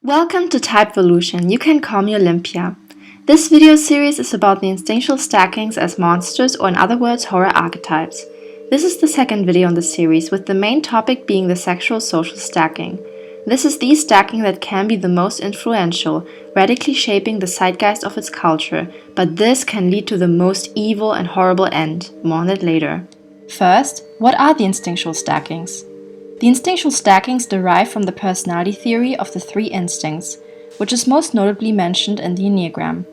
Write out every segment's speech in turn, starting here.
Welcome to Typevolution. You can call me Olympia. This video series is about the instinctual stackings as monsters, or in other words, horror archetypes. This is the second video in the series, with the main topic being the sexual social stacking. This is the stacking that can be the most influential, radically shaping the zeitgeist of its culture, but this can lead to the most evil and horrible end. More on that later. First, what are the instinctual stackings? The instinctual stackings derive from the personality theory of the three instincts, which is most notably mentioned in the enneagram.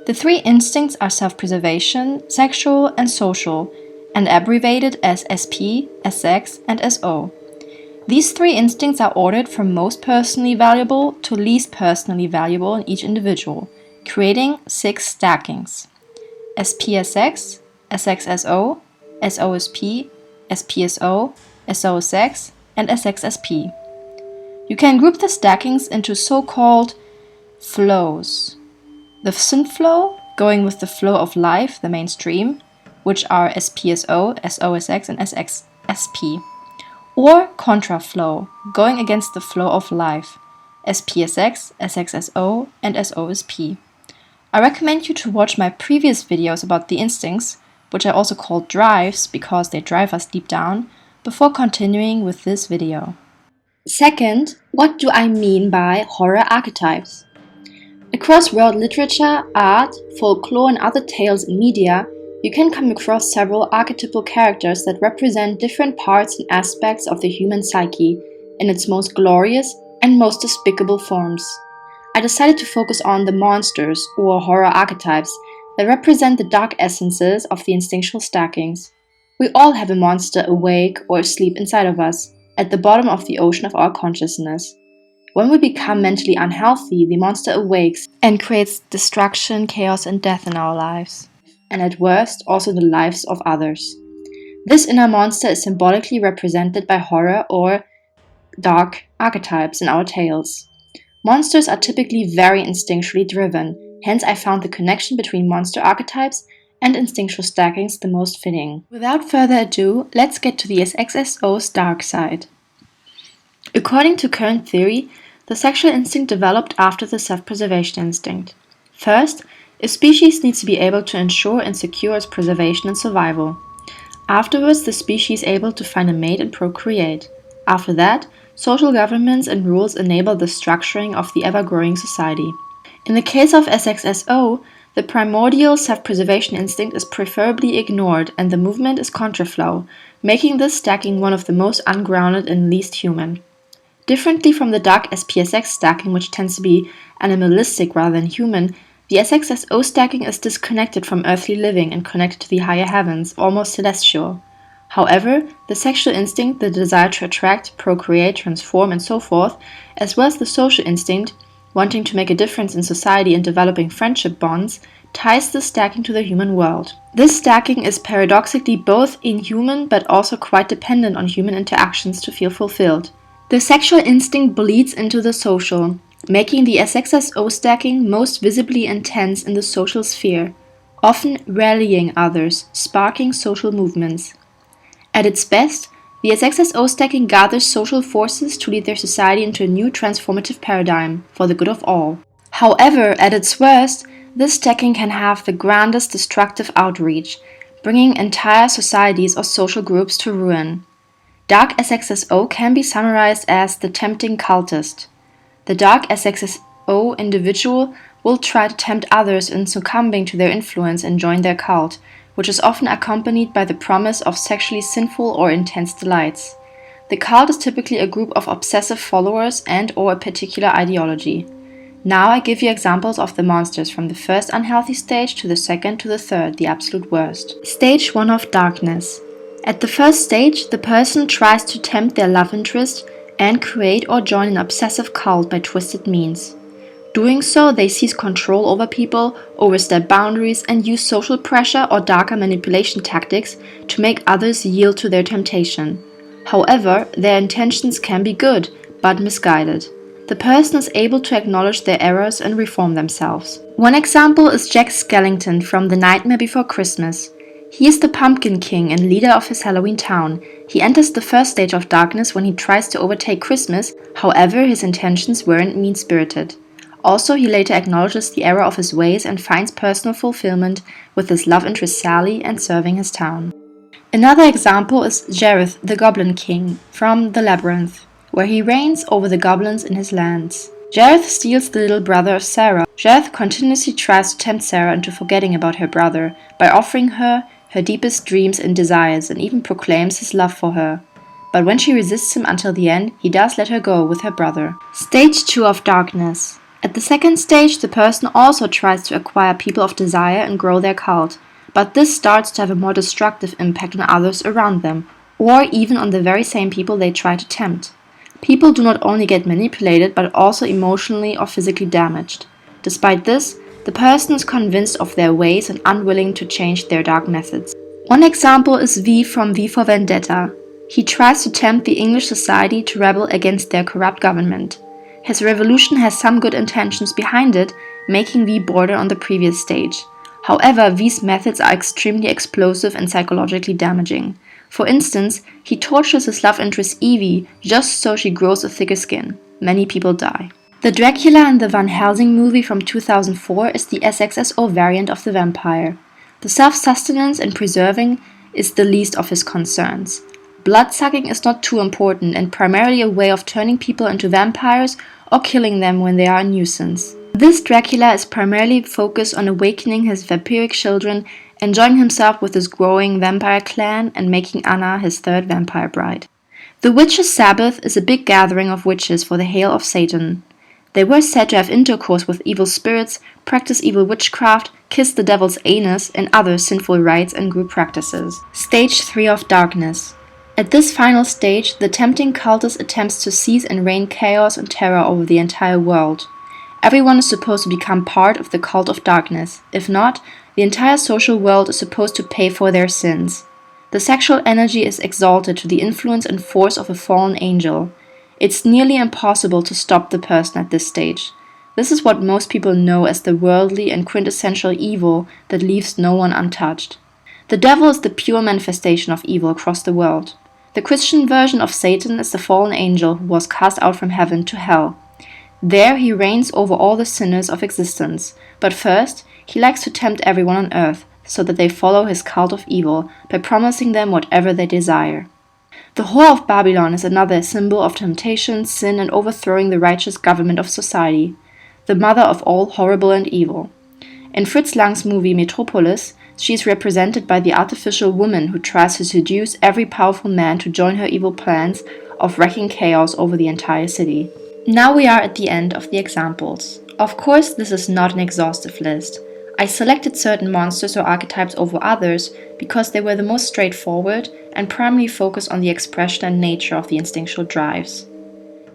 The three instincts are self-preservation, sexual, and social, and abbreviated as SP, SX, and SO. These three instincts are ordered from most personally valuable to least personally valuable in each individual, creating 6 stackings: SPSX, SXSO, SOSP, SPSO, SOSX, and SXSP. You can group the stackings into so-called flows. The synth flow, going with the flow of life, the mainstream, which are SPSO, SOSX, and SXSP. Or contraflow, going against the flow of life, SPSX, SXSO, and SOSP. I recommend you to watch my previous videos about the instincts, which I also call drives because they drive us deep down, before continuing with this video. Second, what do I mean by horror archetypes? Across world literature, art, folklore, and other tales in media, you can come across several archetypal characters that represent different parts and aspects of the human psyche in its most glorious and most despicable forms. I decided to focus on the monsters, or horror archetypes, that represent the dark essences of the instinctual stackings. We all have a monster awake or asleep inside of us, at the bottom of the ocean of our consciousness. When we become mentally unhealthy, the monster awakes and creates destruction, chaos, and death in our lives, and at worst, also the lives of others. This inner monster is symbolically represented by horror or dark archetypes in our tales. Monsters are typically very instinctually driven, hence I found the connection between monster archetypes and instinctual stackings the most fitting. Without further ado, let's get to the SXSO's dark side. According to current theory, the sexual instinct developed after the self-preservation instinct. First, a species needs to be able to ensure and secure its preservation and survival. Afterwards, the species is able to find a mate and procreate. After that, social governments and rules enable the structuring of the ever-growing society. In the case of SXSO, the primordial self-preservation instinct is preferably ignored and the movement is contraflow, making this stacking one of the most ungrounded and least human. Differently from the dark SPSX stacking, which tends to be animalistic rather than human, the SXSO stacking is disconnected from earthly living and connected to the higher heavens, almost celestial. However, the sexual instinct, the desire to attract, procreate, transform, and so forth, as well as the social instinct, wanting to make a difference in society and developing friendship bonds, ties the stacking to the human world. This stacking is paradoxically both inhuman but also quite dependent on human interactions to feel fulfilled. The sexual instinct bleeds into the social, making the SXSO stacking most visibly intense in the social sphere, often rallying others, sparking social movements. At its best, the SXSO stacking gathers social forces to lead their society into a new transformative paradigm for the good of all. However, at its worst, this stacking can have the grandest destructive outreach, bringing entire societies or social groups to ruin. Dark SXSO can be summarized as the Tempting Cultist. The dark SXSO individual will try to tempt others in succumbing to their influence and join their cult, which is often accompanied by the promise of sexually sinful or intense delights. The cult is typically a group of obsessive followers and/or a particular ideology. Now I give you examples of the monsters from the first unhealthy stage to the second to the third, the absolute worst. Stage 1 of darkness. At the first stage, the person tries to tempt their love interest and create or join an obsessive cult by twisted means. Doing so, they seize control over people, overstep boundaries, and use social pressure or darker manipulation tactics to make others yield to their temptation. However, their intentions can be good, but misguided. The person is able to acknowledge their errors and reform themselves. One example is Jack Skellington from The Nightmare Before Christmas. He is the Pumpkin King and leader of his Halloween town. He enters the first stage of darkness when he tries to overtake Christmas, however his intentions weren't mean-spirited. Also, he later acknowledges the error of his ways and finds personal fulfillment with his love interest Sally and serving his town. Another example is Jareth, the Goblin King, from The Labyrinth, where he reigns over the goblins in his lands. Jareth steals the little brother of Sarah. Jareth continuously tries to tempt Sarah into forgetting about her brother by offering her deepest dreams and desires and even proclaims his love for her. But when she resists him until the end, he does let her go with her brother. Stage 2 of Darkness. At the second stage, the person also tries to acquire people of desire and grow their cult, but this starts to have a more destructive impact on others around them, or even on the very same people they try to tempt. People do not only get manipulated, but also emotionally or physically damaged. Despite this, the person is convinced of their ways and unwilling to change their dark methods. One example is V from V for Vendetta. He tries to tempt the English society to rebel against their corrupt government. His revolution has some good intentions behind it, making V border on the previous stage. However, V's methods are extremely explosive and psychologically damaging. For instance, he tortures his love interest Evie just so she grows a thicker skin. Many people die. The Dracula in the Van Helsing movie from 2004 is the SXSO variant of the vampire. The self-sustenance and preserving is the least of his concerns. Blood-sucking is not too important and primarily a way of turning people into vampires or killing them when they are a nuisance. This Dracula is primarily focused on awakening his vampiric children, enjoying himself with his growing vampire clan, and making Anna his third vampire bride. The Witches' Sabbath is a big gathering of witches for the Hail of Satan. They were said to have intercourse with evil spirits, practice evil witchcraft, kiss the devil's anus, and other sinful rites and group practices. Stage 3 of Darkness. At this final stage, the Tempting Cultist attempts to seize and rain chaos and terror over the entire world. Everyone is supposed to become part of the cult of darkness. If not, the entire social world is supposed to pay for their sins. The sexual energy is exalted to the influence and force of a fallen angel. It's nearly impossible to stop the person at this stage. This is what most people know as the worldly and quintessential evil that leaves no one untouched. The devil is the pure manifestation of evil across the world. The Christian version of Satan is the fallen angel who was cast out from heaven to hell. There he reigns over all the sinners of existence, but first he likes to tempt everyone on earth so that they follow his cult of evil by promising them whatever they desire. The whore of Babylon is another symbol of temptation, sin, and overthrowing the righteous government of society, the mother of all horrible and evil. In Fritz Lang's movie Metropolis, she is represented by the artificial woman who tries to seduce every powerful man to join her evil plans of wreaking chaos over the entire city. Now we are at the end of the examples. Of course, this is not an exhaustive list. I selected certain monsters or archetypes over others because they were the most straightforward and primarily focused on the expression and nature of the instinctual drives.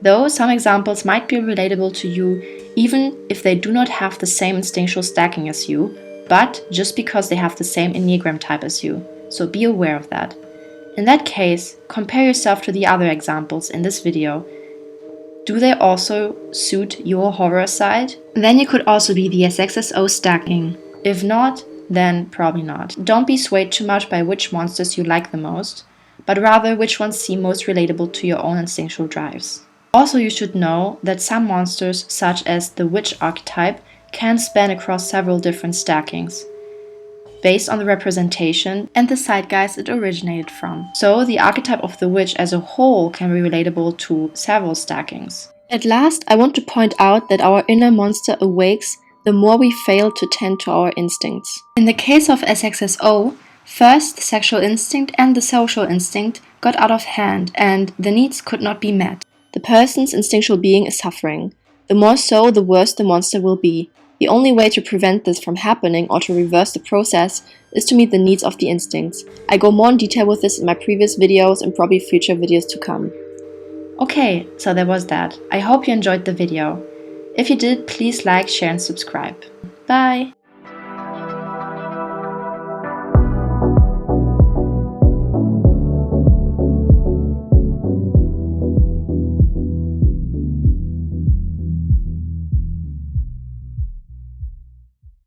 Though some examples might be relatable to you even if they do not have the same instinctual stacking as you, but just because they have the same enneagram type as you, so be aware of that. In that case, compare yourself to the other examples in this video. Do they also suit your horror side? Then you could also be the SXSO stacking. If not, then probably not. Don't be swayed too much by which monsters you like the most, but rather which ones seem most relatable to your own instinctual drives. Also, you should know that some monsters, such as the witch archetype, can span across several different stackings, based on the representation and the zeitgeist it originated from. So the archetype of the witch as a whole can be relatable to several stackings. At last, I want to point out that our inner monster awakes the more we fail to tend to our instincts. In the case of SXSO, first the sexual instinct and the social instinct got out of hand and the needs could not be met. The person's instinctual being is suffering. The more so, the worse the monster will be. The only way to prevent this from happening or to reverse the process is to meet the needs of the instincts. I go more in detail with this in my previous videos and probably future videos to come. Okay, so there was that. I hope you enjoyed the video. If you did, please like, share and subscribe. Bye!